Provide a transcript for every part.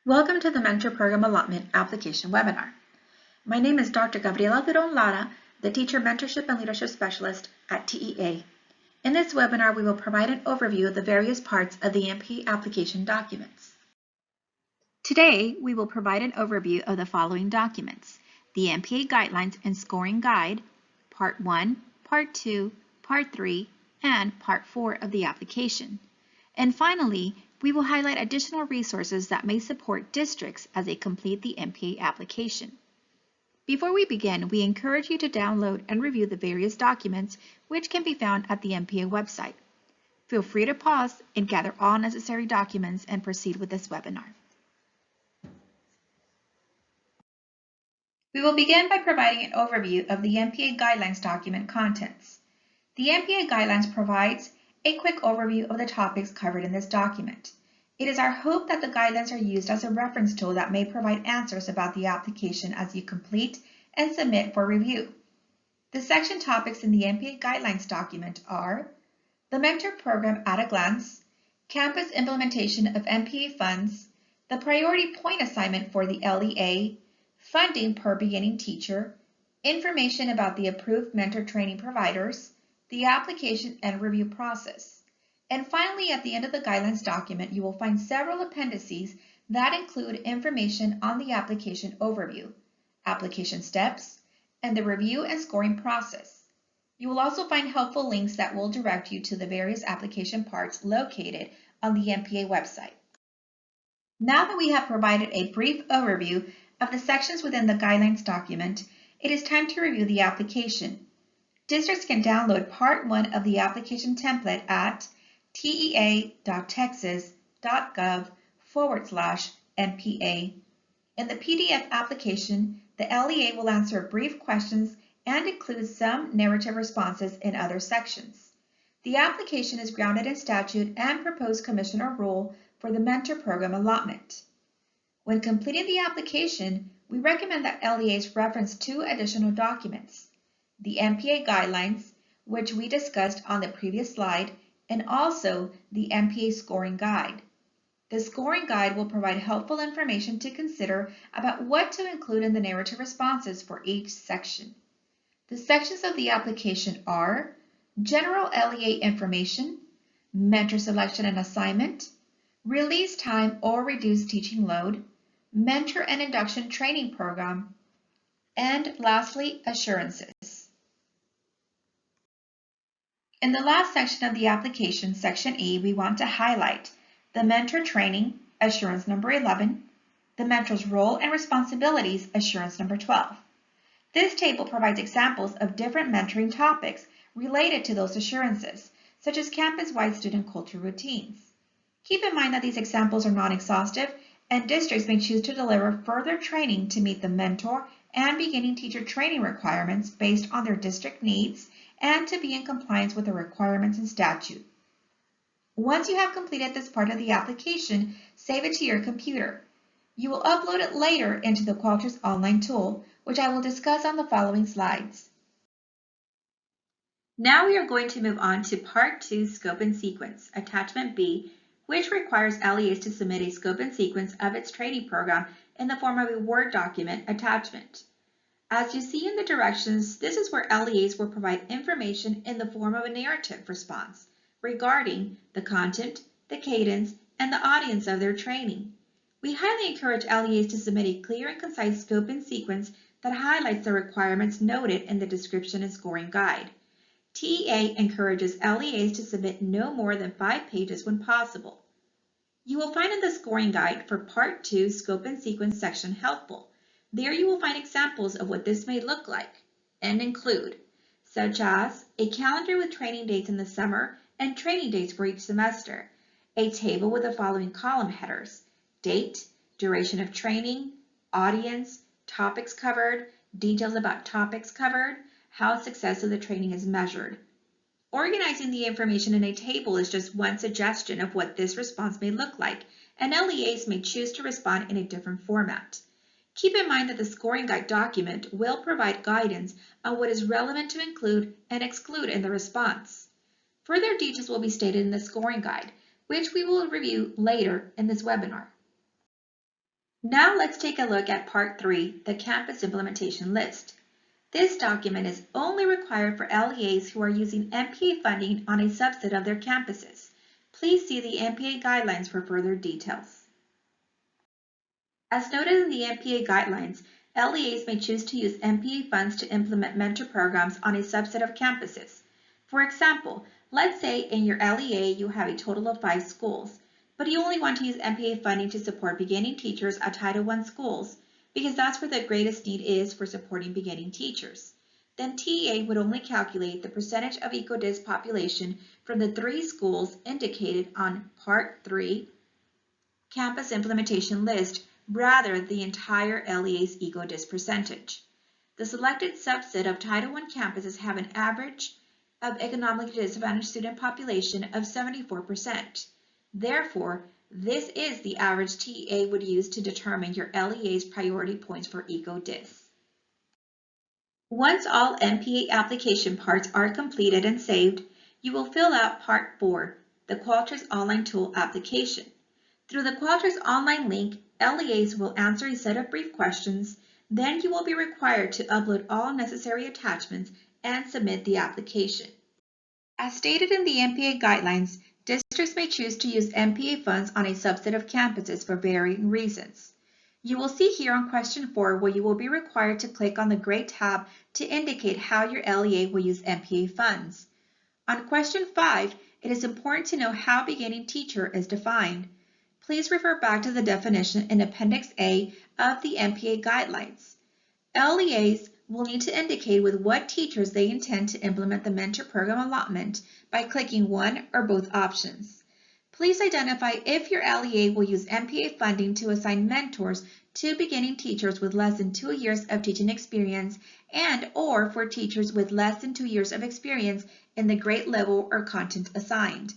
Welcome to the Mentor Program Allotment Application Webinar. My name is Dr. Gabriela Giron Lara, the Teacher Mentorship and Leadership Specialist at TEA. In this webinar, we will provide an overview of the various parts of the MPA application documents. Today, we will provide an overview of the following documents: the MPA Guidelines and Scoring Guide, Part 1, Part 2, Part 3, and Part 4 of the application. And finally, we will highlight additional resources that may support districts as they complete the MPA application. Before we begin, we encourage you to download and review the various documents which can be found at the MPA website. Feel free to pause and gather all necessary documents and proceed with this webinar. We will begin by providing an overview of the MPA Guidelines document contents. The MPA Guidelines provides a quick overview of the topics covered in this document. It is our hope that the guidelines are used as a reference tool that may provide answers about the application as you complete and submit for review. The section topics in the MPA Guidelines document are the Mentor Program at a glance, campus implementation of MPA funds, the priority point assignment for the LEA, funding per beginning teacher, information about the approved mentor training providers, the application and review process. And finally, at the end of the guidelines document, you will find several appendices that include information on the application overview, application steps, and the review and scoring process. You will also find helpful links that will direct you to the various application parts located on the MPA website. Now that we have provided a brief overview of the sections within the guidelines document, it is time to review the application. Districts can download Part 1 of the application template at tea.texas.gov/MPA. In the PDF application, the LEA will answer brief questions and include some narrative responses in other sections. The application is grounded in statute and proposed commissioner rule for the mentor program allotment. When completing the application, we recommend that LEAs reference two additional documents: the MPA Guidelines, which we discussed on the previous slide, and also the MPA Scoring Guide. The Scoring Guide will provide helpful information to consider about what to include in the narrative responses for each section. The sections of the application are General LEA Information, Mentor Selection and Assignment, Release Time or Reduced Teaching Load, Mentor and Induction Training Program, and lastly, Assurances. In the last section of the application, Section E, we want to highlight the Mentor Training, Assurance number 11, the Mentor's Role and Responsibilities, Assurance number 12. This table provides examples of different mentoring topics related to those assurances, such as campus-wide student culture routines. Keep in mind that these examples are non-exhaustive, and districts may choose to deliver further training to meet the mentor and beginning teacher training requirements based on their district needs and to be in compliance with the requirements and statute. Once you have completed this part of the application, save it to your computer. You will upload it later into the Qualtrics online tool, which I will discuss on the following slides. Now we are going to move on to Part 2, Scope and Sequence, Attachment B, which requires LEAs to submit a scope and sequence of its training program in the form of a Word document attachment. As you see in the directions, this is where LEAs will provide information in the form of a narrative response regarding the content, the cadence, and the audience of their training. We highly encourage LEAs to submit a clear and concise scope and sequence that highlights the requirements noted in the description and scoring guide. TEA encourages LEAs to submit no more than 5 pages when possible. You will find in the scoring guide for Part 2 Scope and Sequence section helpful. There you will find examples of what this may look like and include, such as a calendar with training dates in the summer and training dates for each semester, a table with the following column headers: date, duration of training, audience, topics covered, details about topics covered, how success of the training is measured. Organizing the information in a table is just one suggestion of what this response may look like, and LEAs may choose to respond in a different format. Keep in mind that the scoring guide document will provide guidance on what is relevant to include and exclude in the response. Further details will be stated in the scoring guide, which we will review later in this webinar. Now let's take a look at Part 3, the Campus Implementation List. This document is only required for LEAs who are using MPA funding on a subset of their campuses. Please see the MPA guidelines for further details. As noted in the MPA guidelines, LEAs may choose to use MPA funds to implement mentor programs on a subset of campuses. For example, let's say in your LEA you have a total of 5 schools, but you only want to use MPA funding to support beginning teachers at Title I schools, because that's where the greatest need is for supporting beginning teachers. Then TEA would only calculate the percentage of EcoDis population from the 3 schools indicated on Part 3 Campus Implementation List rather than the entire LEA's EcoDis percentage. The selected subset of Title I campuses have an average of economically disadvantaged student population of 74%. Therefore, this is the average TEA would use to determine your LEA's priority points for EcoDis. Once all MPA application parts are completed and saved, you will fill out Part 4, the Qualtrics Online Tool application. Through the Qualtrics online link, LEAs will answer a set of brief questions, then you will be required to upload all necessary attachments and submit the application. As stated in the MPA guidelines, districts may choose to use MPA funds on a subset of campuses for varying reasons. You will see here on question 4 where you will be required to click on the gray tab to indicate how your LEA will use MPA funds. On question 5, it is important to know how beginning teacher is defined. Please refer back to the definition in Appendix A of the MPA guidelines. LEAs will need to indicate with what teachers they intend to implement the mentor program allotment by clicking one or both options. Please identify if your LEA will use MPA funding to assign mentors to beginning teachers with less than 2 years of teaching experience and/or for teachers with less than 2 years of experience in the grade level or content assigned.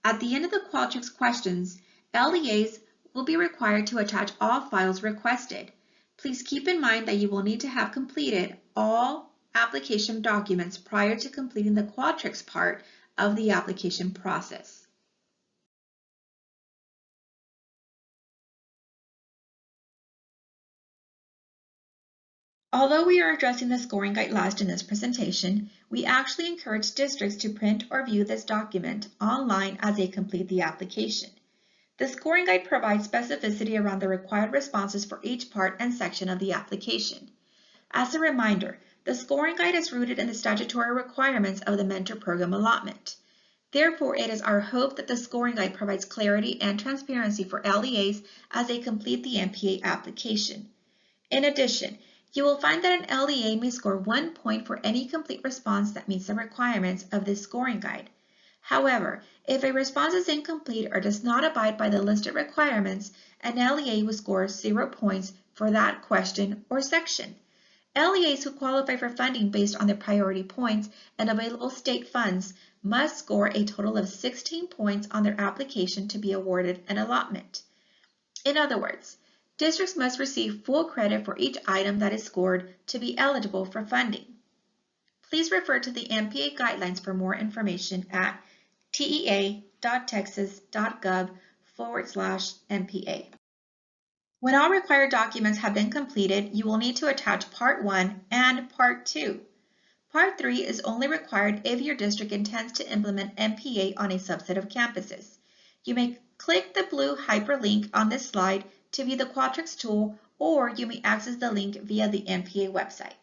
At the end of the Qualtrics questions, LEAs will be required to attach all files requested. Please keep in mind that you will need to have completed all application documents prior to completing the Qualtrics part of the application process. Although we are addressing the scoring guide last in this presentation, we actually encourage districts to print or view this document online as they complete the application. The scoring guide provides specificity around the required responses for each part and section of the application. As a reminder, the scoring guide is rooted in the statutory requirements of the mentor program allotment. Therefore, it is our hope that the scoring guide provides clarity and transparency for LEAs as they complete the MPA application. In addition, you will find that an LEA may score 1 point for any complete response that meets the requirements of this scoring guide. However, if a response is incomplete or does not abide by the listed requirements, an LEA will score 0 points for that question or section. LEAs who qualify for funding based on their priority points and available state funds must score a total of 16 points on their application to be awarded an allotment. In other words, districts must receive full credit for each item that is scored to be eligible for funding. Please refer to the MPA guidelines for more information at tea.texas.gov/MPA. When all required documents have been completed, you will need to attach Part 1 and Part 2. Part 3 is only required if your district intends to implement MPA on a subset of campuses. You may click the blue hyperlink on this slide to view the Qualtrics tool, or you may access the link via the MPA website.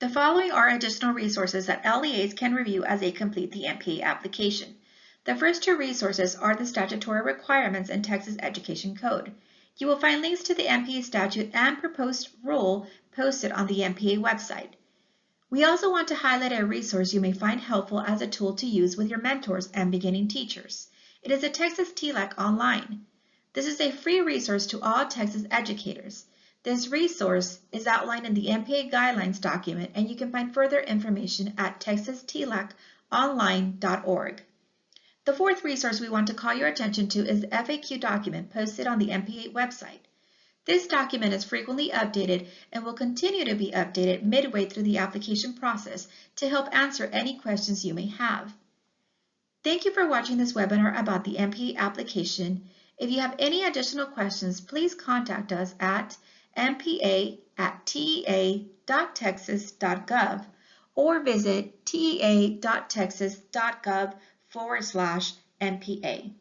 The following are additional resources that LEAs can review as they complete the MPA application. The first 2 resources are the statutory requirements in Texas Education Code. You will find links to the MPA statute and proposed rule posted on the MPA website. We also want to highlight a resource you may find helpful as a tool to use with your mentors and beginning teachers. It is the Texas TLAC Online. This is a free resource to all Texas educators. This resource is outlined in the MPA Guidelines document, and you can find further information at texastlaconline.org. The fourth resource we want to call your attention to is the FAQ document posted on the MPA website. This document is frequently updated and will continue to be updated midway through the application process to help answer any questions you may have. Thank you for watching this webinar about the MPA application. If you have any additional questions, please contact us at mpa@tea.texas.gov or visit tea.texas.gov/MPA.